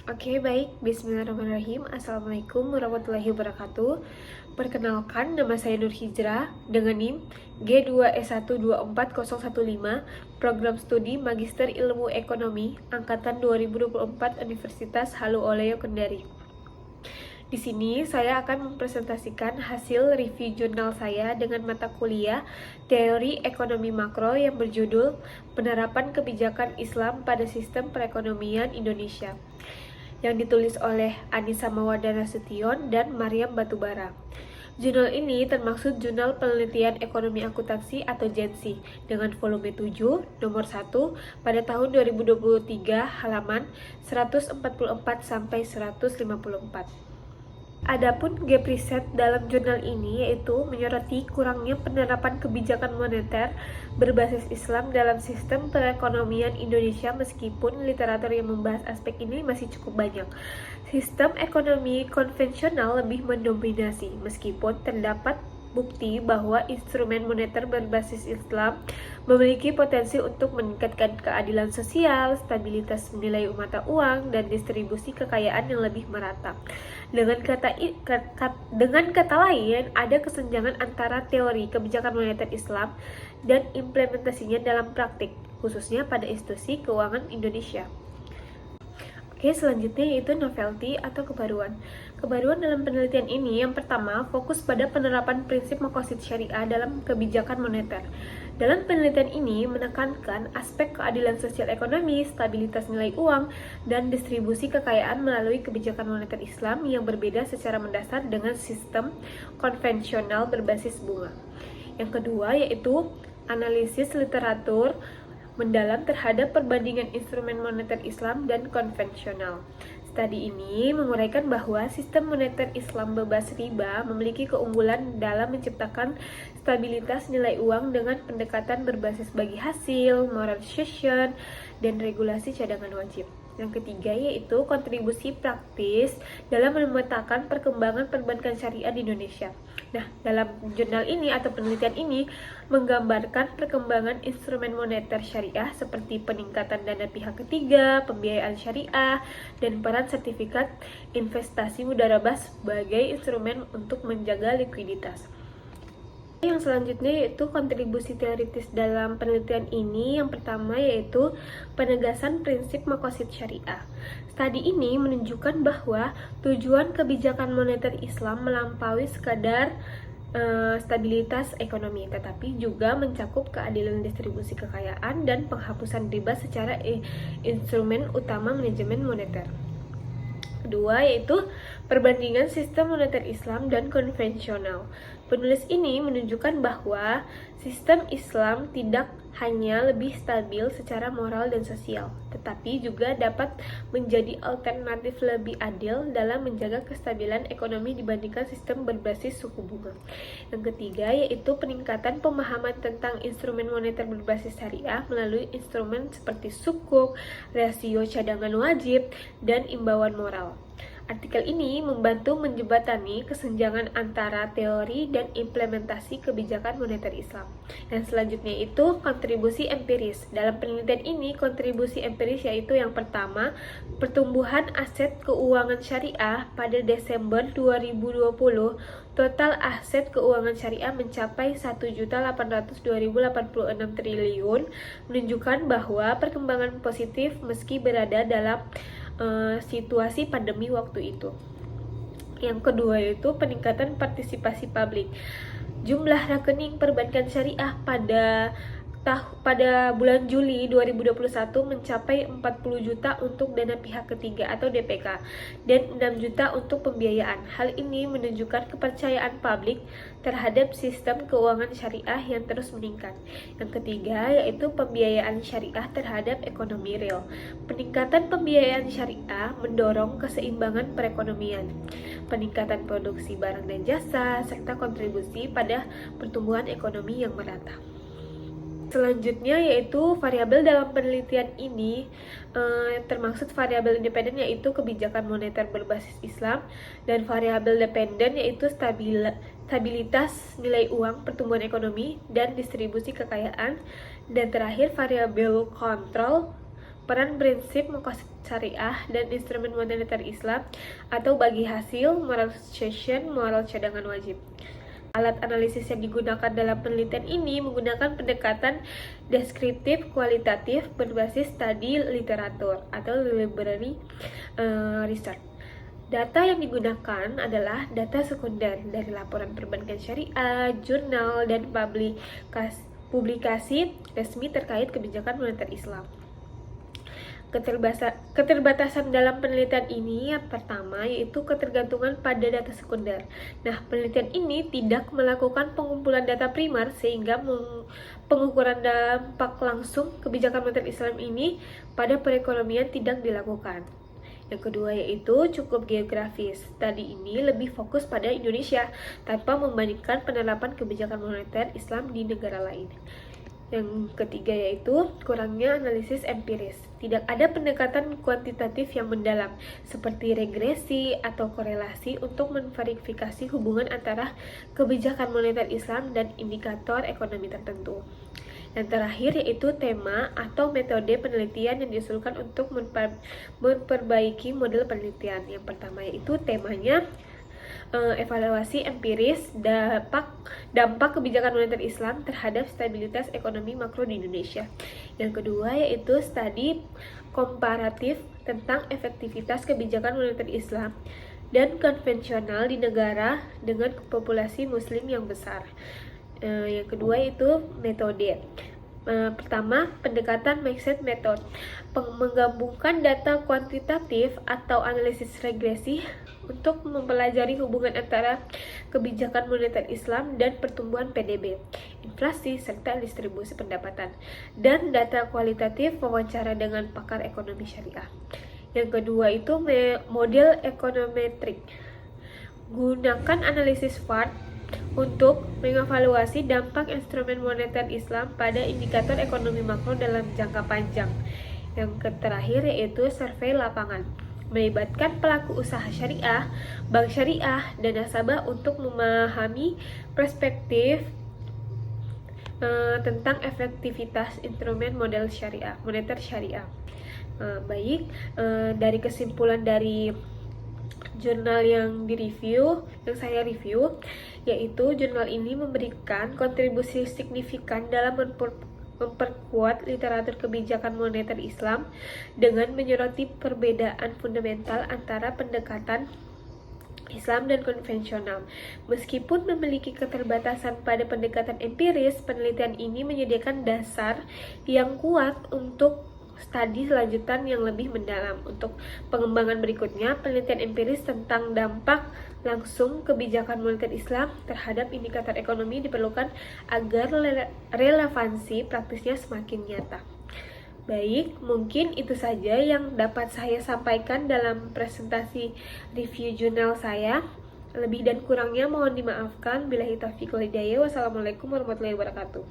Oke, baik. Bismillahirrahmanirrahim. Assalamualaikum warahmatullahi wabarakatuh. Perkenalkan, nama saya Nur Hijrah dengan NIM G2S124015, Program Studi Magister Ilmu Ekonomi, Angkatan 2024 Universitas Halu Oleo Kendari. Di sini saya akan mempresentasikan hasil review jurnal saya dengan mata kuliah Teori Ekonomi Makro yang berjudul Penerapan Kebijakan Islam pada Sistem Perekonomian Indonesia, yang ditulis oleh Anissa Mawadana Sution dan Mariam Batubara. Jurnal ini termasuk Jurnal Penelitian Ekonomi Akuntansi atau JENSI dengan volume 7, nomor 1 pada tahun 2023, halaman 144 sampai 154. Adapun gap riset dalam jurnal ini yaitu menyoroti kurangnya penerapan kebijakan moneter berbasis Islam dalam sistem perekonomian Indonesia, meskipun literatur yang membahas aspek ini masih cukup banyak. Sistem ekonomi konvensional lebih mendominasi, meskipun terdapat bukti bahwa instrumen moneter berbasis Islam memiliki potensi untuk meningkatkan keadilan sosial, stabilitas nilai mata uang, dan distribusi kekayaan yang lebih merata. Dengan kata lain, ada kesenjangan antara teori kebijakan moneter Islam dan implementasinya dalam praktik, khususnya pada institusi keuangan Indonesia. Oke, selanjutnya yaitu novelty atau kebaruan. Kebaruan dalam penelitian ini yang pertama fokus pada penerapan prinsip maqasid syariah dalam kebijakan moneter. Dalam penelitian ini menekankan aspek keadilan sosial ekonomi, stabilitas nilai uang, dan distribusi kekayaan melalui kebijakan moneter Islam yang berbeda secara mendasar dengan sistem konvensional berbasis bunga. Yang kedua yaitu analisis literatur mendalam terhadap perbandingan instrumen moneter Islam dan konvensional. Studi ini menguraikan bahwa sistem moneter Islam bebas riba memiliki keunggulan dalam menciptakan stabilitas nilai uang dengan pendekatan berbasis bagi hasil, moralization, dan regulasi cadangan wajib. Yang ketiga yaitu kontribusi praktis dalam memetakan perkembangan perbankan syariah di Indonesia. Nah, dalam jurnal ini atau penelitian ini menggambarkan perkembangan instrumen moneter syariah seperti peningkatan dana pihak ketiga, pembiayaan syariah, dan peran sertifikat investasi mudharabah sebagai instrumen untuk menjaga likuiditas. Yang selanjutnya yaitu kontribusi teoritis dalam penelitian ini. Yang pertama yaitu penegasan prinsip maqasid syariah. Studi ini menunjukkan bahwa tujuan kebijakan moneter Islam melampaui sekadar stabilitas ekonomi, tetapi juga mencakup keadilan distribusi kekayaan dan penghapusan riba secara instrumen utama manajemen moneter. Kedua yaitu perbandingan sistem moneter Islam dan konvensional. Penulis ini menunjukkan bahwa sistem Islam tidak hanya lebih stabil secara moral dan sosial, tetapi juga dapat menjadi alternatif lebih adil dalam menjaga kestabilan ekonomi dibandingkan sistem berbasis suku bunga. Yang ketiga yaitu peningkatan pemahaman tentang instrumen moneter berbasis syariah melalui instrumen seperti sukuk, rasio cadangan wajib, dan imbauan moral. Artikel ini membantu menjembatani kesenjangan antara teori dan implementasi kebijakan moneter Islam. Dan selanjutnya itu kontribusi empiris. Dalam penelitian ini, kontribusi empiris yaitu yang pertama, pertumbuhan aset keuangan syariah pada Desember 2020. Total aset keuangan syariah mencapai 1.802.086 triliun, menunjukkan bahwa perkembangan positif meski berada dalam situasi pandemi waktu itu. Yang kedua yaitu peningkatan partisipasi publik. Jumlah rekening perbankan syariah pada bulan Juli 2021 mencapai 40 juta untuk dana pihak ketiga atau DPK dan 6 juta untuk pembiayaan. Hal ini menunjukkan kepercayaan publik terhadap sistem keuangan syariah yang terus meningkat. Yang ketiga yaitu pembiayaan syariah terhadap ekonomi real. Peningkatan pembiayaan syariah mendorong keseimbangan perekonomian, peningkatan produksi barang dan jasa, serta kontribusi pada pertumbuhan ekonomi yang merata. Selanjutnya yaitu variabel dalam penelitian ini termaksud variabel independen yaitu kebijakan moneter berbasis Islam, dan variabel dependen yaitu stabilitas nilai uang, pertumbuhan ekonomi, dan distribusi kekayaan, dan terakhir variabel kontrol peran prinsip maqasid syariah dan instrumen moneter Islam atau bagi hasil, moral succession, moral cadangan wajib. Alat analisis yang digunakan dalam penelitian ini menggunakan pendekatan deskriptif kualitatif berbasis studi literatur atau library research. Data yang digunakan adalah data sekunder dari laporan perbankan syariah, jurnal, dan publikasi resmi terkait kebijakan moneter Islam. Keterbatasan dalam penelitian ini yang pertama yaitu ketergantungan pada data sekunder. Nah, penelitian ini tidak melakukan pengumpulan data primer sehingga pengukuran dampak langsung kebijakan moneter Islam ini pada perekonomian tidak dilakukan. Yang kedua yaitu cukup geografis. Studi ini lebih fokus pada Indonesia tanpa membandingkan penerapan kebijakan moneter Islam di negara lain. Yang ketiga yaitu kurangnya analisis empiris. Tidak ada pendekatan kuantitatif yang mendalam seperti regresi atau korelasi untuk memverifikasi hubungan antara kebijakan moneter Islam dan indikator ekonomi tertentu. Yang terakhir yaitu tema atau metode penelitian yang diusulkan untuk memperbaiki model penelitian. Yang pertama yaitu temanya evaluasi empiris dampak kebijakan moneter Islam terhadap stabilitas ekonomi makro di Indonesia. Yang kedua yaitu studi komparatif tentang efektivitas kebijakan moneter Islam dan konvensional di negara dengan populasi muslim yang besar. Yang kedua yaitu metode. Pertama, pendekatan mindset method, menggabungkan data kuantitatif atau analisis regresi untuk mempelajari hubungan antara kebijakan moneter Islam dan pertumbuhan PDB, inflasi, serta distribusi pendapatan, dan data kualitatif wawancara dengan pakar ekonomi syariah. Yang kedua itu model ekonometrik, gunakan analisis FART untuk mengevaluasi dampak instrumen moneter Islam pada indikator ekonomi makro dalam jangka panjang. Yang terakhir yaitu survei lapangan, melibatkan pelaku usaha syariah, bank syariah, dan nasabah untuk memahami perspektif tentang efektivitas instrumen moneter syariah. Dari kesimpulan dari jurnal yang saya review, yaitu jurnal ini memberikan kontribusi signifikan dalam memperkuat literatur kebijakan moneter Islam dengan menyoroti perbedaan fundamental antara pendekatan Islam dan konvensional. Meskipun memiliki keterbatasan pada pendekatan empiris, penelitian ini menyediakan dasar yang kuat untuk studi selanjutan yang lebih mendalam. Untuk pengembangan berikutnya, penelitian empiris tentang dampak langsung kebijakan moneter Islam terhadap indikator ekonomi diperlukan agar relevansi praktisnya semakin nyata. Baik, mungkin itu saja yang dapat saya sampaikan dalam presentasi review jurnal saya. Lebih dan kurangnya mohon dimaafkan. Billahi taufiq wal hidayah. Wassalamualaikum warahmatullahi wabarakatuh.